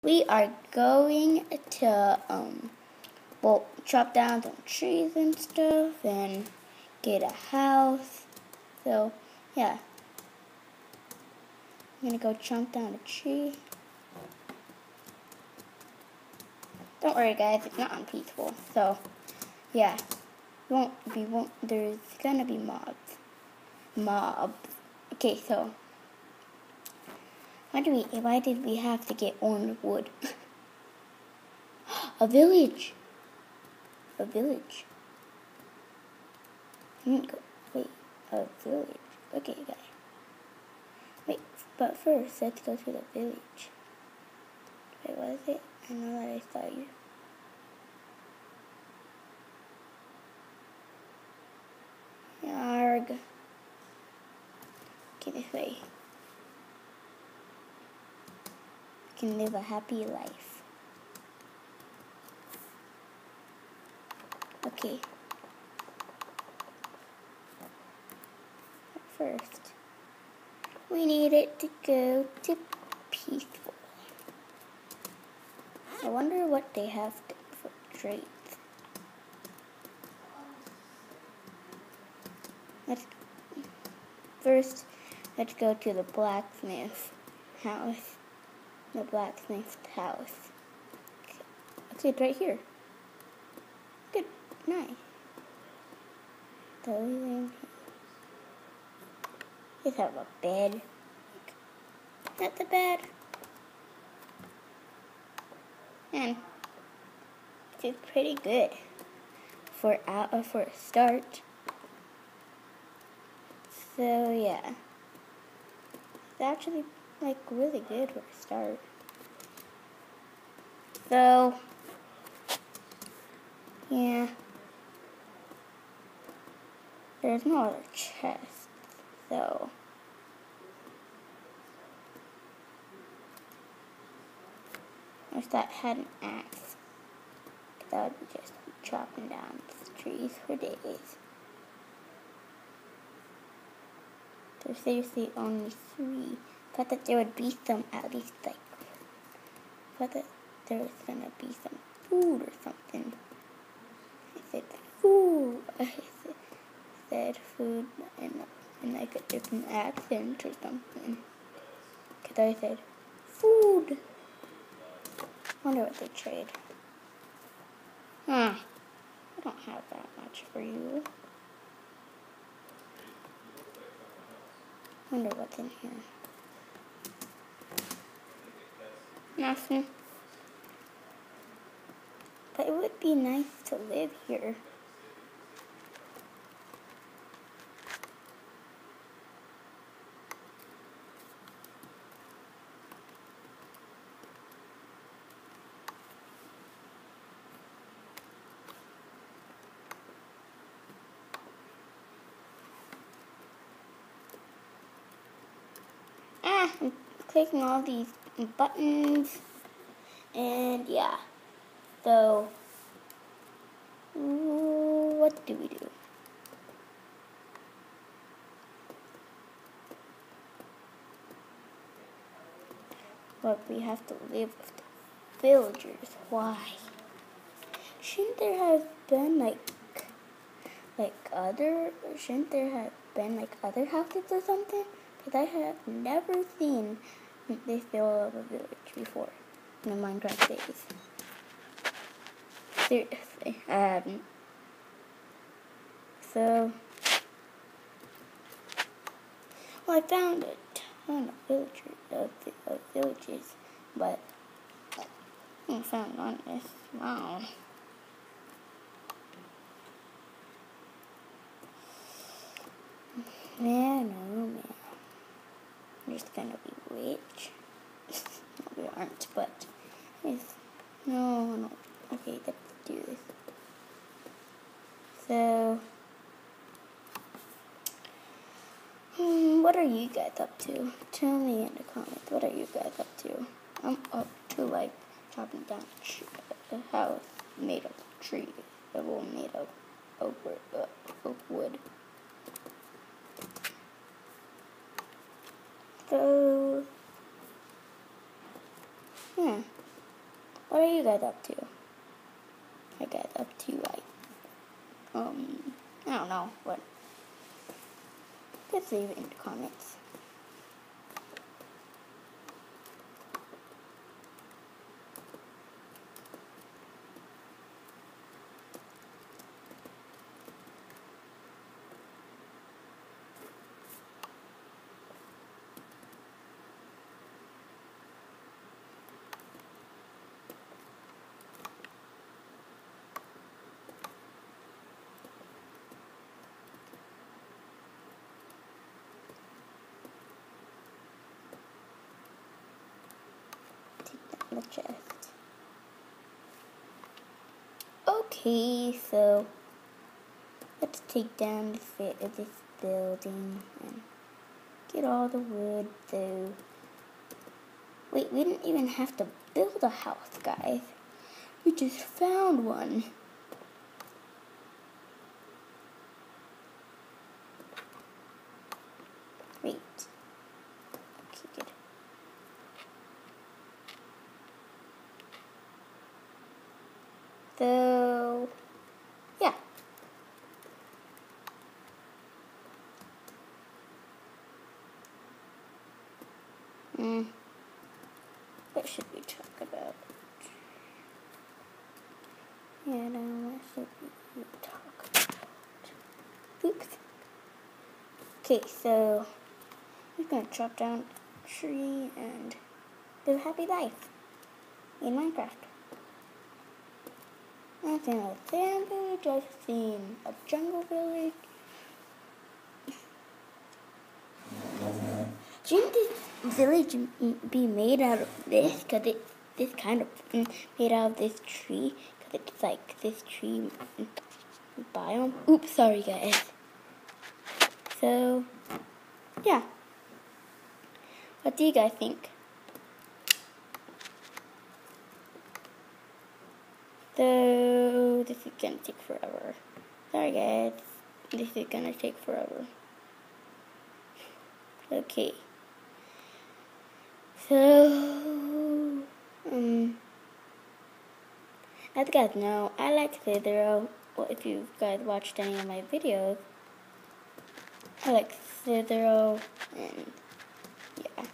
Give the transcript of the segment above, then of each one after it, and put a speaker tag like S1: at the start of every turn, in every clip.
S1: we are going to well, chop down some trees and stuff and get a house. So yeah, I'm gonna go chop down a tree. Don't worry guys, it's not unpeaceful. So yeah, there's gonna be mobs. Okay, so why did we have to get orange wood? A village. A village. Wait, a village. Okay, guys. Wait, but first, let's go to the village. Wait, what is it? I know that I saw you. Yarg. Okay, this way. We can live a happy life. Okay. First, we need it to go to peaceful. I wonder what they have for traits. Let's go to the blacksmith house. The blacksmith's house. Okay, it's right here. Good, nice. Just have a bed. That's a bed. And it's pretty good for a start. So yeah, it's actually like really good for a start. So yeah, there's no other chest. So if that had an axe, that would be just chopping down trees for days. There's seriously only 3. I thought that there would be some, at least like, I thought that there was gonna be some food or something. I said food. I said food in like a different accent or something. Because I said food. Wonder what they trade. I don't have that much for you. Wonder what's in here. Nothing. But it would be nice to live here. I'm clicking all these buttons, and yeah, so what do we do? But we have to live with the villagers. Why? Shouldn't there have been shouldn't there have been like other houses or something? Because I have never seen this build of a village before in the Minecraft days. Seriously, I haven't. So, well, I found a ton of villages, but I found on this. Wow. Man, oh man. We're just gonna be rich. No, we aren't, but no. Okay, let's do this. So, what are you guys up to? Tell me in the comments, what are you guys up to? I'm up to like chopping down a house made of trees, a wall made of oak wood. So, yeah, What are you guys up to? I guys up to like, I don't know what. Just leave it in the comments. The chest. Okay, so let's take down the fit of this building and get all the wood. So wait, we didn't even have to build a house, guys. We just found one. Wait. Okay, good. So, yeah. What should we talk about? Yeah, no, what should we talk about? Oops. Okay, so we're gonna chop down a tree and live a happy life in Minecraft. I've seen a sand village, I've seen a jungle village. Shouldn't this village be made out of this? Because this kind of made out of this tree. Because it's like this tree biome. Oops, sorry guys. So, yeah. What do you guys think? So, this is gonna take forever. Sorry guys, this is gonna take forever. Okay. So, as you guys know, I like Slither. Well, if you guys watched any of my videos, I like Slither, and yeah.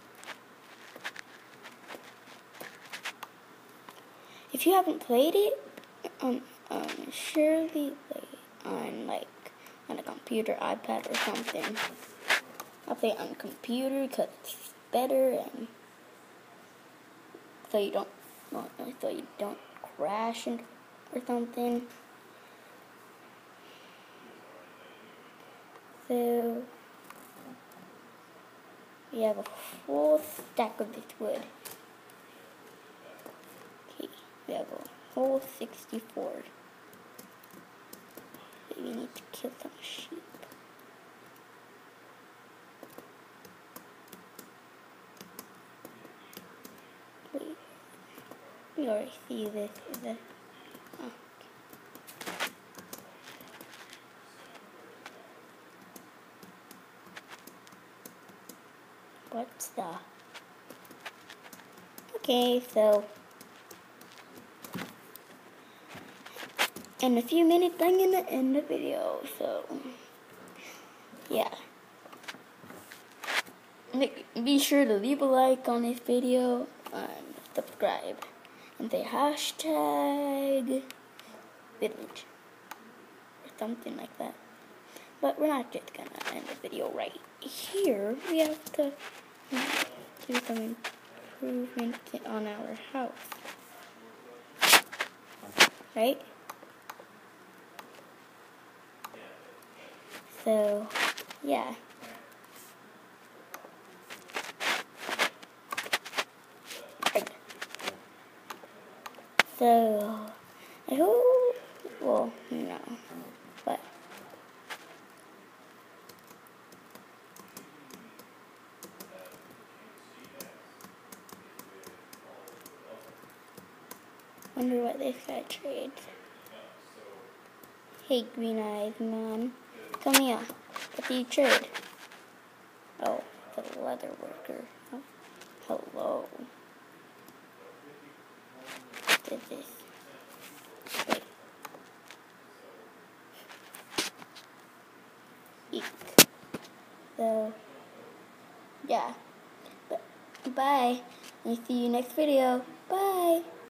S1: If you haven't played it, surely play it on a computer, iPad, or something. I'll play it on a computer because it's better, and so you don't crash or something. So we have a full stack of this wood. Okay, we have a whole 64. We need to kill some sheep. Wait, we already see this. Oh. What's the... Okay, so... in a few minutes, I'm gonna end the video, so... yeah. Be sure to leave a like on this video and subscribe. And say hashtag village. Or something like that. But we're not just gonna end the video right here. We have to do some improvements on our house. Right? So, yeah. So, I hope, well, no, but wonder what this guy trades. Hey, Green Eyes Man, come here. What do you trade? Oh, the leather worker. Oh, hello. is this? Wait. Eat. So, yeah. Bye. And see you next video. Bye.